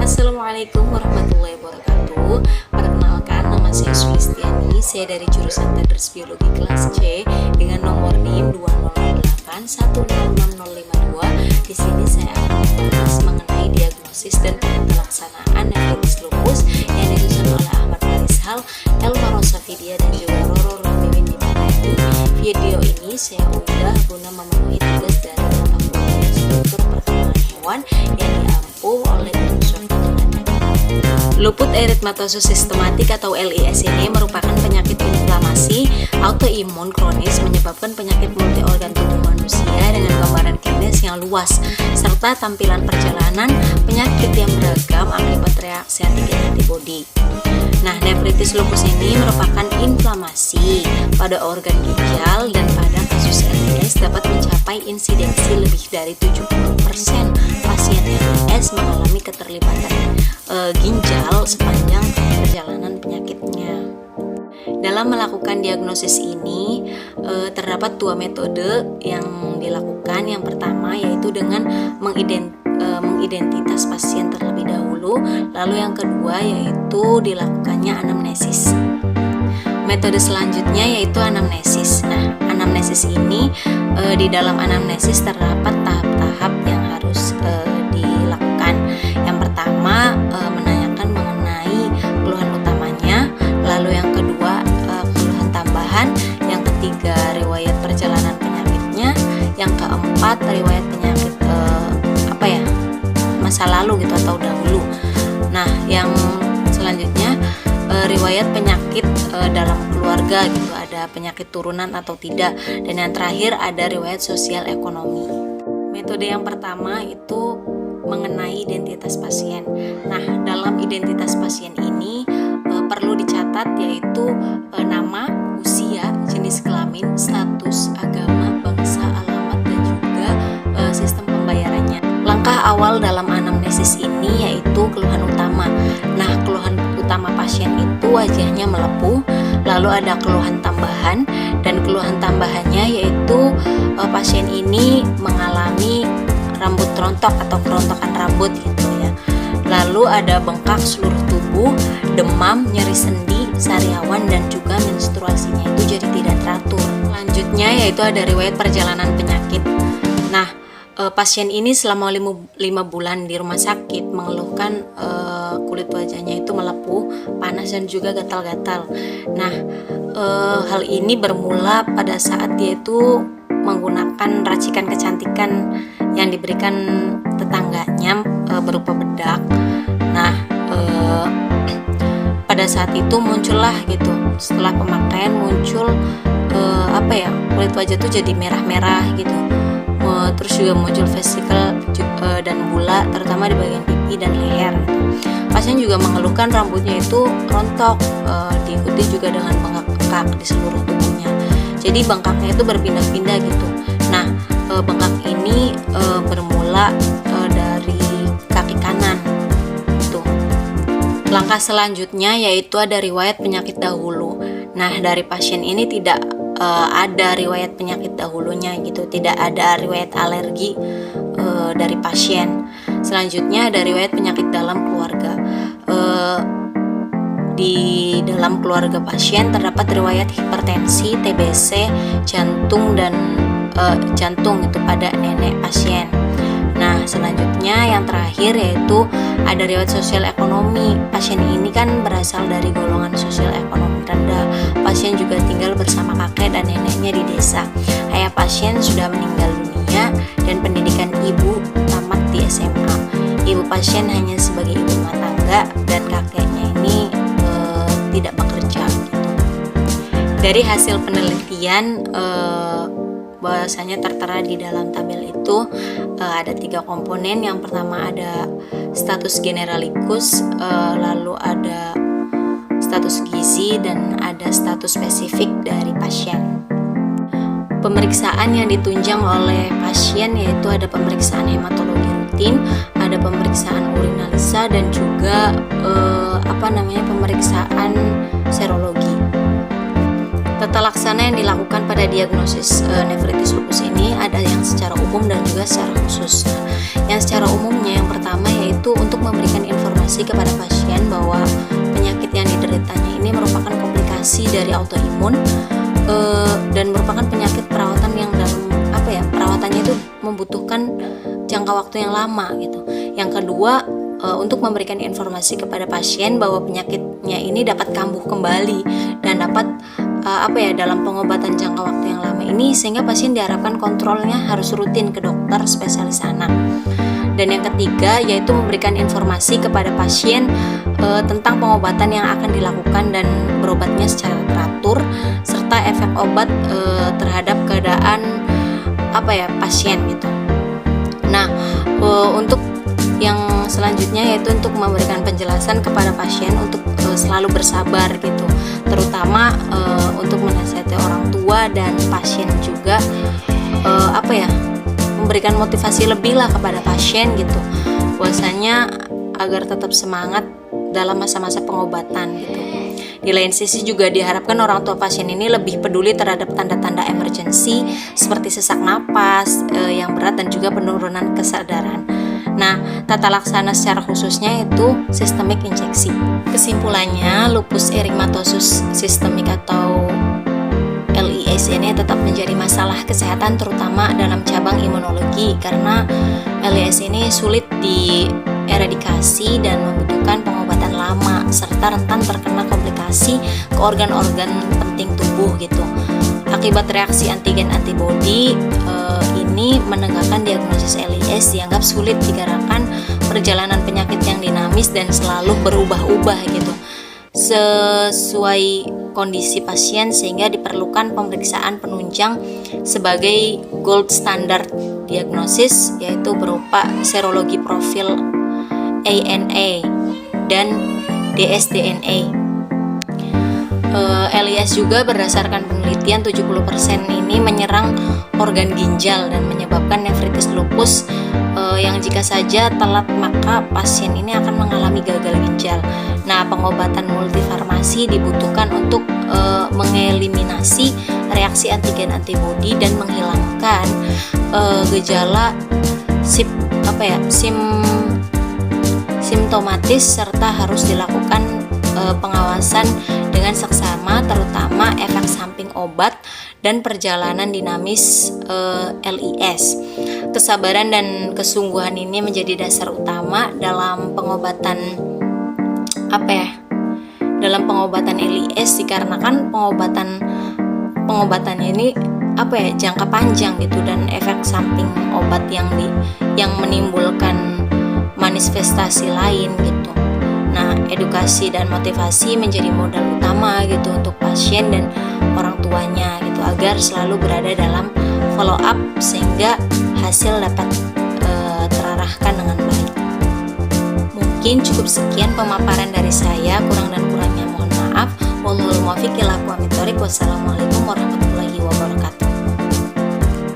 Assalamualaikum warahmatullahi wabarakatuh. Perkenalkan, nama saya Sulistiani. Saya dari jurusan Taders Biologi kelas C dengan nomor NIM 208106052. Di sini saya akan membahas mengenai diagnosis dan pelaksanaan nefritis lupus yang disusun oleh Ahmad Farishal, Elma Rosafidia dan juga Roro Rumiwin di video ini saya unggah guna memenuhi tugas dari mata kuliah struktur perkembangan hewan yang diampu oleh lupus eritematosus sistematik atau LES ini merupakan penyakit inflamasi autoimun kronis menyebabkan penyakit multi organ tubuh manusia dengan gambaran klinis yang luas serta tampilan perjalanan penyakit yang beragam akibat reaksi antibodi. Nah, nefritis lupus ini merupakan inflamasi pada organ ginjal dan pada kasus LES dapat mencapai insidensi lebih dari 70% pasien LES mengalami keterlibatan ginjal sepanjang perjalanan penyakitnya. Dalam melakukan diagnosis ini terdapat dua metode yang dilakukan. Yang pertama yaitu dengan mengidentitas pasien terlebih dahulu, lalu yang kedua yaitu dilakukannya anamnesis. Metode selanjutnya yaitu anamnesis. Nah, anamnesis ini di dalam anamnesis terdapat tahap-tahap yang harus dilakukan. Yang pertama menanyakan mengenai keluhan utamanya, lalu yang kedua keluhan tambahan, yang ketiga riwayat perjalanan penyakitnya, yang keempat riwayat penyakit masa lalu gitu atau dahulu. Nah, yang selanjutnya riwayat penyakit dalam keluarga gitu, ada penyakit turunan atau tidak, dan yang terakhir ada riwayat sosial ekonomi. Metode yang pertama itu mengenai identitas pasien. Nah, dalam identitas pasien ini perlu dicatat yaitu nama, usia, jenis kelamin, status, agama, bangsa, alamat, dan juga sistem pembayarannya. Langkah awal dalam anamnesis ini yaitu keluhan utama. Nah, keluhan utama pasien itu wajahnya melepuh, lalu ada keluhan tambahan, dan keluhan tambahannya yaitu pasien ini mengalami rambut rontok atau kerontokan rambut gitu ya. Lalu ada bengkak seluruh tubuh, demam, nyeri sendi, sariawan, dan juga menstruasinya itu jadi tidak teratur. Selanjutnya yaitu ada riwayat perjalanan penyakit. Nah, pasien ini selama 5 bulan di rumah sakit mengeluhkan kulit wajahnya itu melepuh, panas, dan juga gatal-gatal. Nah, hal ini bermula pada saat dia itu menggunakan racikan kecantikan yang diberikan tetangganya berupa bedak. Nah, pada saat itu muncullah gitu, setelah pemakaian muncul kulit wajah tuh jadi merah-merah gitu. Terus juga muncul vesikel dan bula terutama di bagian pipi dan leher. Pasien juga mengeluhkan rambutnya itu rontok, diikuti juga dengan bengkak di seluruh tubuhnya. Jadi bengkaknya itu berpindah-pindah gitu. Nah, bengkak ini bermula dari kaki kanan. Tuh. Langkah selanjutnya yaitu ada riwayat penyakit dahulu. Nah, dari pasien ini tidak ada riwayat penyakit dahulunya gitu, tidak ada riwayat alergi dari pasien. Selanjutnya ada riwayat penyakit dalam keluarga. Di dalam keluarga pasien terdapat riwayat hipertensi, TBC, jantung dan jantung itu pada nenek pasien. Nah, selanjutnya yang terakhir yaitu ada riwayat sosial ekonomi. Pasien ini kan berasal dari golongan sosial ekonomi rendah. Pasien juga tinggal bersama kakek dan neneknya di desa. Ayah pasien sudah meninggal dunia dan pendidikan ibu tamat di SMA. Ibu pasien hanya sebagai ibu rumah tangga dan kakeknya ini tidak bekerja gitu. Dari hasil penelitian bahwasanya tertera di dalam tabel itu ada 3 komponen. Yang pertama ada status generalicus, lalu ada status gizi, dan ada status spesifik dari pasien. Pemeriksaan yang ditunjang oleh pasien yaitu ada pemeriksaan hematologi rutin, ada pemeriksaan urinalisa, dan juga pemeriksaan serologi. Tata laksana yang dilakukan pada diagnosis nefritis lupus ini ada yang secara umum dan juga secara khusus. Yang secara umumnya yang pertama yaitu untuk memberikan informasi informasi kepada pasien bahwa penyakit yang dideritanya ini merupakan komplikasi dari autoimun dan merupakan penyakit perawatan yang perawatannya itu membutuhkan jangka waktu yang lama gitu. Yang kedua, untuk memberikan informasi kepada pasien bahwa penyakitnya ini dapat kambuh kembali dan dapat dalam pengobatan jangka waktu yang lama ini, sehingga pasien diharapkan kontrolnya harus rutin ke dokter spesialis anak. Dan yang ketiga yaitu memberikan informasi kepada pasien tentang pengobatan yang akan dilakukan dan berobatnya secara teratur serta efek obat terhadap keadaan pasien gitu. Nah, untuk yang selanjutnya yaitu untuk memberikan penjelasan kepada pasien untuk selalu bersabar gitu, terutama untuk menasihati orang tua dan pasien juga memberikan motivasi lebih lah kepada pasien gitu, bahwasanya agar tetap semangat dalam masa-masa pengobatan gitu. Di lain sisi juga diharapkan orang tua pasien ini lebih peduli terhadap tanda-tanda emergensi seperti sesak napas yang berat dan juga penurunan kesadaran. Nah, tata laksana secara khususnya itu sistemik injeksi. Kesimpulannya, lupus erythematosus sistemik atau LES ini tetap menjadi masalah kesehatan terutama dalam cabang imunologi karena LES ini sulit dieradikasi dan membutuhkan pengobatan lama serta rentan terkena komplikasi ke organ-organ penting tubuh gitu. Akibat reaksi antigen antibodi ini menegakkan diagnosis LES dianggap sulit dikarenakan perjalanan penyakit yang dinamis dan selalu berubah-ubah gitu sesuai kondisi pasien, sehingga diperlukan pemeriksaan penunjang sebagai gold standard diagnosis yaitu berupa serologi profil ANA dan dsDNA. LES juga berdasarkan penelitian 70% ini menyerang organ ginjal dan menyebabkan nefritis lupus yang jika saja telat maka pasien ini akan mengalami gagal ginjal. Nah, pengobatan multifarmasi dibutuhkan untuk mengeliminasi reaksi antigen antibodi dan menghilangkan gejala simptomatis serta harus dilakukan pengawasan dengan seksama terutama efek samping obat dan perjalanan dinamis LES. Kesabaran dan kesungguhan ini menjadi dasar utama dalam pengobatan LES dikarenakan pengobatannya ini jangka panjang gitu dan efek samping obat yang menimbulkan manifestasi lain gitu. Nah, edukasi dan motivasi menjadi modal utama gitu untuk pasien dan orang tuanya gitu agar selalu berada dalam follow up sehingga hasil dapat terarahkan dengan baik. Mungkin cukup sekian pemaparan dari saya, kurang dan kurangnya mohon maaf. Wallahul muwaffiq ila aqwamit thoriq. Wassalamualaikum warahmatullahi wabarakatuh.